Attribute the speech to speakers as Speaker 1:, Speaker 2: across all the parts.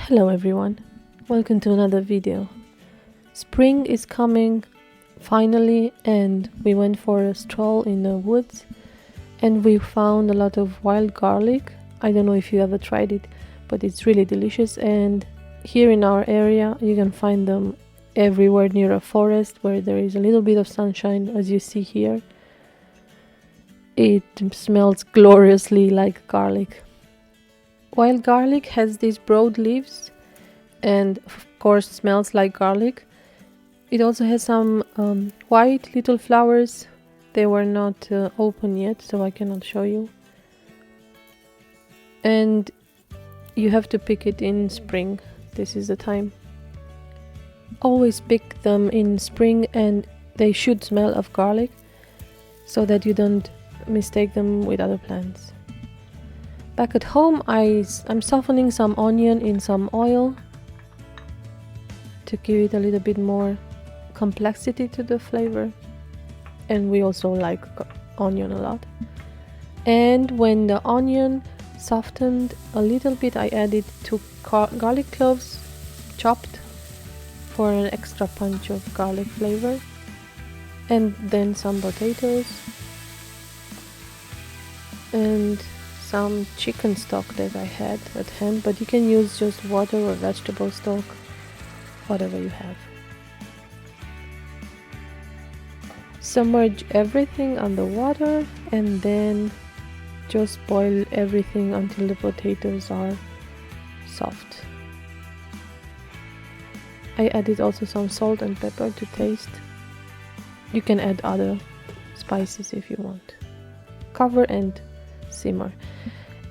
Speaker 1: Hello everyone, welcome to another video. Spring is coming finally, and we went for a stroll in the woods and we found a lot of wild garlic. I don't know if you ever tried it, but it's really delicious, and here in our area you can find them everywhere near a forest where there is a little bit of sunshine, as you see here. It smells gloriously like garlic. Wild garlic has these broad leaves and of course smells like garlic. It also has some white little flowers. They were not open yet, so I cannot show you. And you have to pick it in spring. This is the time. Always pick them in spring, and they should smell of garlic so that you don't mistake them with other plants. Back at home, I'm softening some onion in some oil to give it a little bit more complexity to the flavor, and we also like onion a lot. And when the onion softened a little bit, I added 2 garlic cloves chopped for an extra punch of garlic flavor, and then some potatoes and some chicken stock that I had at hand, but you can use just water or vegetable stock, whatever you have. Submerge everything under water and then just boil everything until the potatoes are soft. I added also some salt and pepper to taste. You can add other spices if you want. Cover and simmer.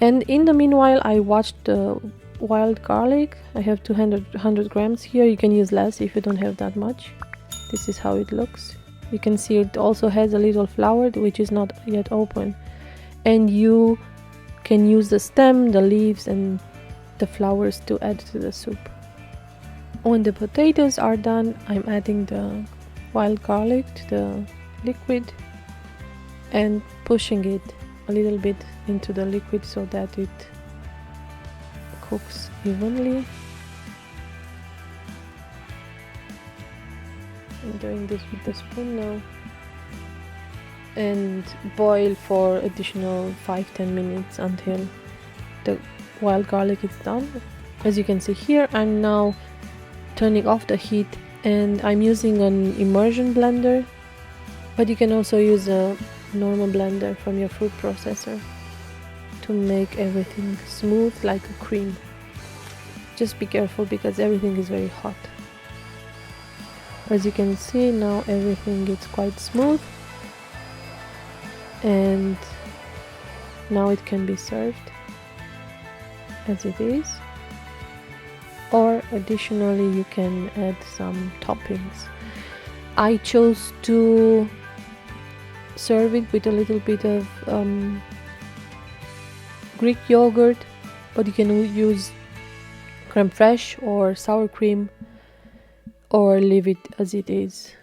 Speaker 1: And in the meanwhile, I washed the wild garlic. I have 200 grams here. You can use less if you don't have that much. This is how it looks. You can see it also has a little flower which is not yet open, and you can use the stem, the leaves and the flowers to add to the soup. When the potatoes are done, I'm adding the wild garlic to the liquid and pushing it a little bit into the liquid so that it cooks evenly. I'm doing this with the spoon now, and boil for additional 5-10 minutes until the wild garlic is done. As you can see here, I'm now turning off the heat and I'm using an immersion blender, but you can also use a normal blender from your food processor to make everything smooth like a cream. Just be careful because everything is very hot. As you can see, now everything is quite smooth, and now it can be served as it is, or additionally you can add some toppings. I chose to serve it with a little bit of Greek yogurt, but you can use creme fraiche or sour cream, or leave it as it is.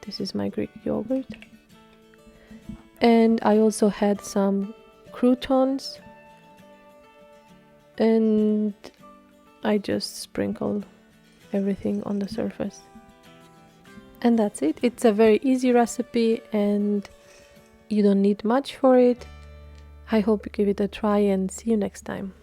Speaker 1: This is my Greek yogurt. And I also had some croutons, and I just sprinkle everything on the surface. And that's it. It's a very easy recipe and you don't need much for it. I hope you give it a try, and see you next time.